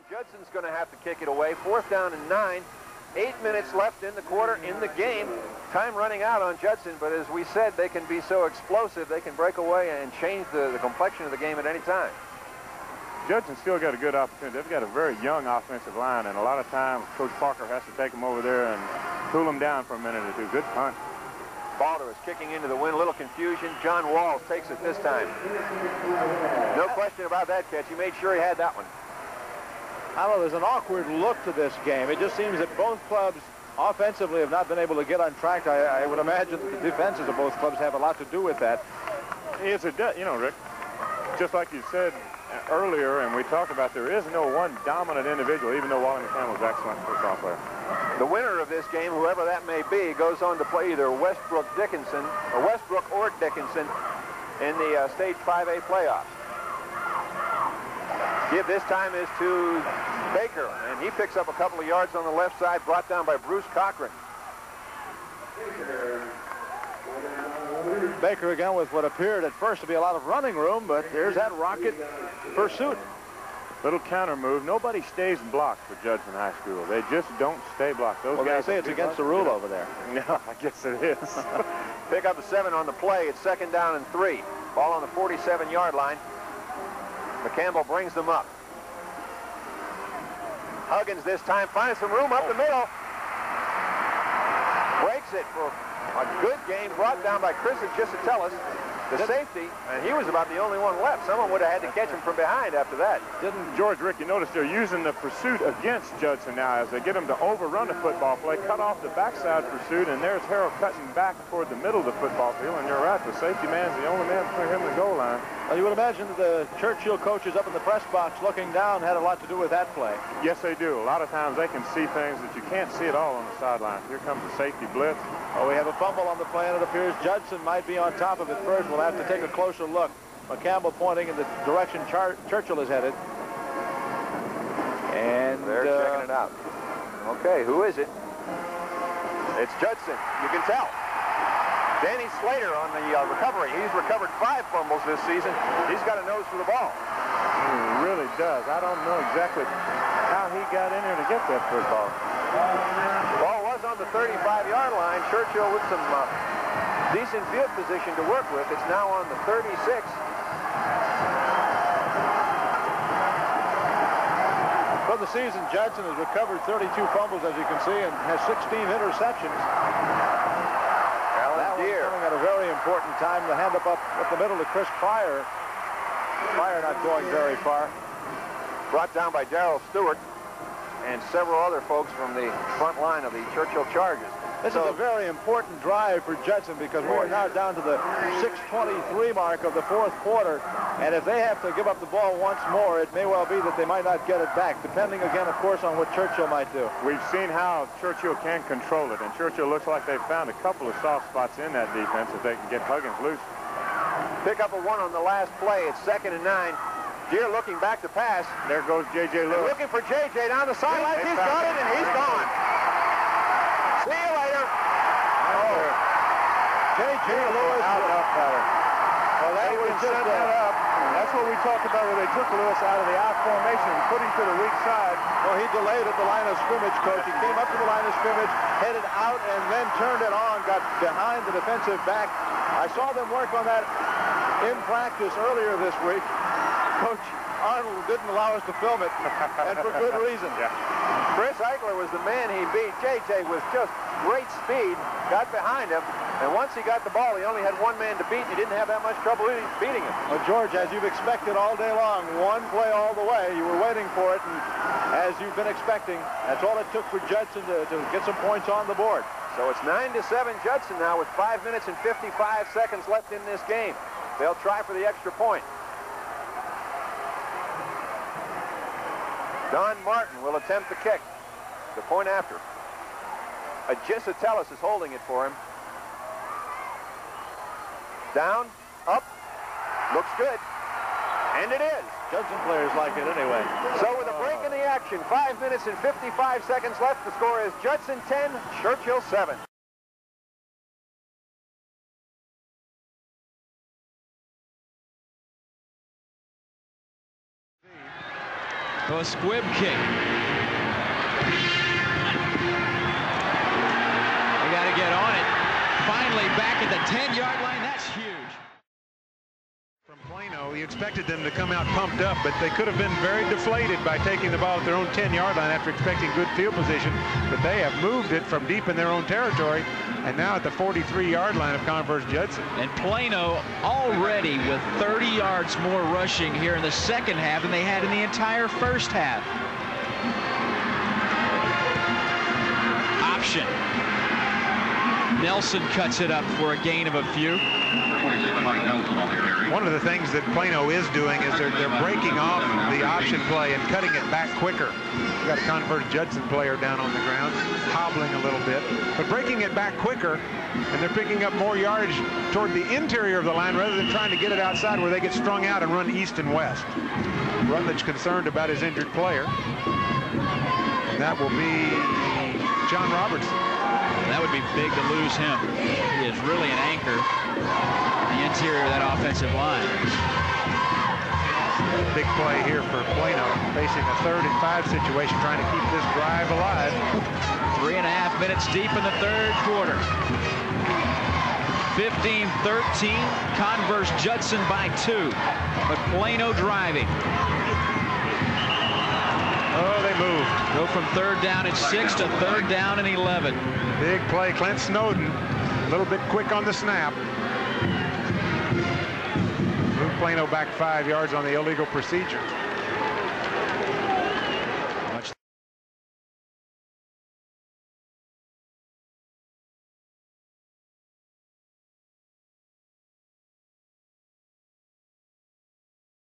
Judson's going to have to kick it away. 4th down and 9. 8 minutes left in the quarter in the game. Time running out on Judson, but as we said, they can be so explosive, they can break away and change the complexion of the game at any time. Judson still got a good opportunity. They've got a very young offensive line, and a lot of times Coach Parker has to take them over there and cool them down for a minute or two. Good punt. Balder is kicking into the wind. A little confusion. John Walls takes it this time. No question about that catch. He made sure he had that one. I don't know, there's an awkward look to this game. It just seems that both clubs offensively have not been able to get on track. I would imagine that the defenses of both clubs have a lot to do with that. It's you know, Rick, just like you said earlier, and we talked about, there is no one dominant individual, even though Wally McCampbell was an excellent football player. The winner of this game, whoever that may be, goes on to play either Westbrook or Dickinson in the Stage 5A playoffs. Give this time is to Baker, and he picks up a couple of yards on the left side, brought down by Bruce Cochran. Baker again with what appeared at first to be a lot of running room, but here's that Rocket pursuit. Little counter move. Nobody stays blocked for Judson High School. They just don't stay blocked. Those guys say it's against the rule over there. No, I guess it is. Pick up a 7 on the play. It's 2nd down and 3. Ball on the 47-yard line. McCampbell brings them up. Huggins this time finds some room up the middle. Breaks it for a good game brought down by Chris Gisatellis, the safety, and he was about the only one left. Someone would have had to catch him from behind after that. Didn't George, Rick, you notice they're using the pursuit against Judson now as they get him to overrun the football play, cut off the backside pursuit, and there's Harold cutting back toward the middle of the football field, and you're right, the safety man's the only man between him and the goal line. Well, you would imagine that the Churchill coaches up in the press box looking down had a lot to do with that play. Yes, they do. A lot of times they can see things that you can't see at all on the sideline. Here comes the safety blitz. Oh, we have a fumble on the play, and it appears Judson might be on top of it first. We'll have to take a closer look. McCampbell pointing in the direction Churchill is headed. And they're checking it out. Okay, who is it? It's Judson. You can tell. Danny Slater on the recovery. He's recovered 5 fumbles this season. He's got a nose for the ball. He really does. I don't know exactly how he got in there to get that football. Ball was on the 35-yard line. Churchill with some decent field position to work with. It's now on the 36. For the season, Judson has recovered 32 fumbles, as you can see, and has 16 interceptions. Coming at a very important time. The hand up the middle to Chris Pryor. Pryor not going very far. Brought down by Darrell Stewart and several other folks from the front line of the Churchill Chargers. This is a very important drive for Judson because we are now down to the 6:23 mark of the 4th quarter. And if they have to give up the ball once more, it may well be that they might not get it back, depending again, of course, on what Churchill might do. We've seen how Churchill can control it, and Churchill looks like they've found a couple of soft spots in that defense if they can get Huggins loose. Pick up a 1 on the last play. It's 2nd and 9. Deere looking back to pass. There goes J.J. Lewis. They're looking for J.J. down the sideline. He's got it, and he's gone. See you later. Oh. J.J. Lewis out of pattern. Well, that was just set that up. That's what we talked about where they took Lewis out of the out formation and put him to the weak side. Well, he delayed at the line of scrimmage, Coach. He came up to the line of scrimmage, headed out, and then turned it on, got behind the defensive back. I saw them work on that in practice earlier this week. Coach Arnold didn't allow us to film it, and for good reason. Yeah. Chris Eichler was the man he beat. J.J. was just great speed, got behind him, and once he got the ball, he only had one man to beat. He didn't have that much trouble beating him. Well, George, as you've expected all day long, one play all the way. You were waiting for it, and as you've been expecting, that's all it took for Judson to get some points on the board. So it's 9-7 Judson now with 5 minutes and 55 seconds left in this game. They'll try for the extra point. Don Martin will attempt the kick. The point after. Gisatellis is holding it for him. Down, up, looks good, and it is. Judson players like it anyway. So with a break in the action, 5 minutes and 55 seconds left, the score is Judson 10, Churchill 7. A squib kick. They got to get on it. Finally back at the 10-yard line. That's huge. From Plano, you expected them to come out pumped up, but they could have been very deflated by taking the ball at their own 10-yard line after expecting good field position. But they have moved it from deep in their own territory, and now at the 43-yard line of Converse Judson. And Plano already with 30 yards more rushing here in the second half than they had in the entire first half. Option. Nelson cuts it up for a gain of a few. One of the things that Plano is doing is they're breaking off the option play and cutting it back quicker. We've got a Converse Judson player down on the ground, hobbling a little bit, but breaking it back quicker, and they're picking up more yardage toward the interior of the line rather than trying to get it outside where they get strung out and run east and west. Rutledge concerned about his injured player. And that will be John Robertson. That would be big to lose him. He is really an anchor in the interior of that offensive line. Big play here for Plano, facing a 3rd and 5 situation, trying to keep this drive alive. 3.5 minutes deep in the third quarter. 15-13, Converse Judson by 2, but Plano driving. Oh, they moved. Go from 3rd down and 6 to 3rd down and 11. Big play. Clint Snowden, a little bit quick on the snap. Move Plano back 5 yards on the illegal procedure.